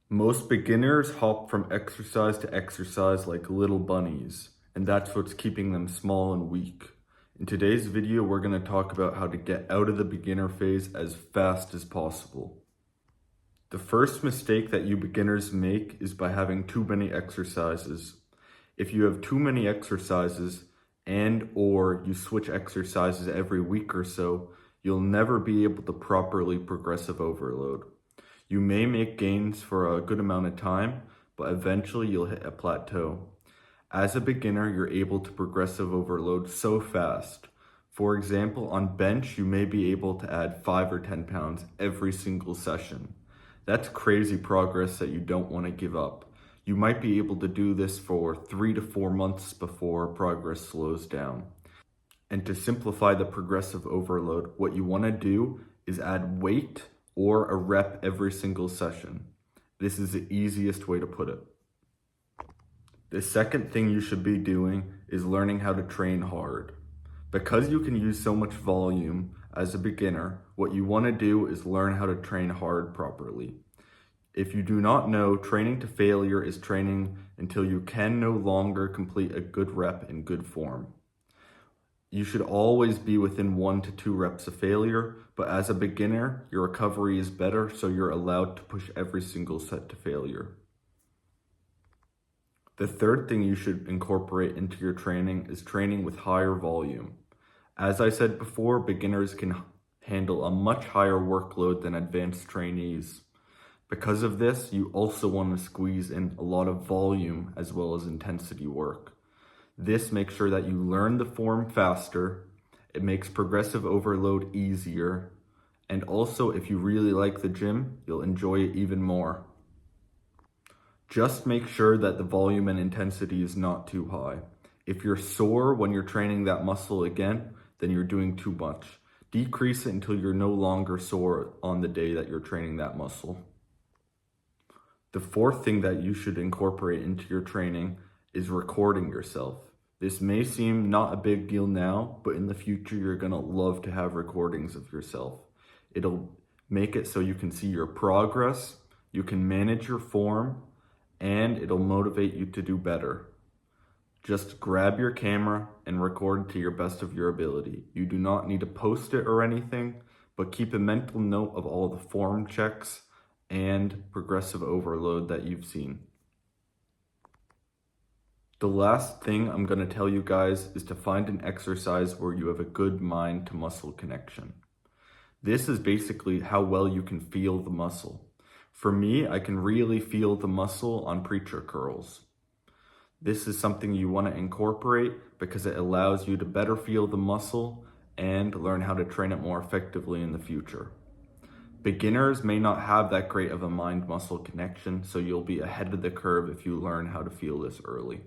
Most beginners hop from exercise to exercise like little bunnies, and that's what's keeping them small and weak. In today's video, we're going to talk about how to get out of the beginner phase as fast as possible. The first mistake that you beginners make is by having too many exercises. If you have too many exercises or you switch exercises every week or so, you'll never be able to properly progressive overload. You may make gains for a good amount of time, but eventually you'll hit a plateau. As a beginner, you're able to progressive overload so fast. For example, on bench, you may be able to add 5 or 10 pounds every single session. That's crazy progress that you don't want to give up. You might be able to do this for 3 to 4 months before progress slows down. And to simplify the progressive overload, what you want to do is add weight or a rep every single session. This is the easiest way to put it. The second thing you should be doing is learning how to train hard. Because you can use so much volume as a beginner, what you want to do is learn how to train hard properly. If you do not know, training to failure is training until you can no longer complete a good rep in good form. You should always be within 1 to 2 reps of failure, but as a beginner, your recovery is better, so you're allowed to push every single set to failure. The third thing you should incorporate into your training is training with higher volume. As I said before, beginners can handle a much higher workload than advanced trainees. Because of this, you also want to squeeze in a lot of volume as well as intensity work. This makes sure that you learn the form faster, it makes progressive overload easier, and also if you really like the gym, you'll enjoy it even more. Just make sure that the volume and intensity is not too high. If you're sore when you're training that muscle again, then you're doing too much. Decrease it until you're no longer sore on the day that you're training that muscle. The fourth thing that you should incorporate into your training is recording yourself. This may seem not a big deal now, but in the future, you're gonna love to have recordings of yourself. It'll make it so you can see your progress, you can manage your form, and it'll motivate you to do better. Just grab your camera and record to your best of your ability. You do not need to post it or anything, but keep a mental note of all the form checks and progressive overload that you've seen. The last thing I'm going to tell you guys is to find an exercise where you have a good mind to muscle connection. This is basically how well you can feel the muscle. For me, I can really feel the muscle on preacher curls. This is something you want to incorporate because it allows you to better feel the muscle and learn how to train it more effectively in the future. Beginners may not have that great of a mind-muscle connection, so you'll be ahead of the curve if you learn how to feel this early.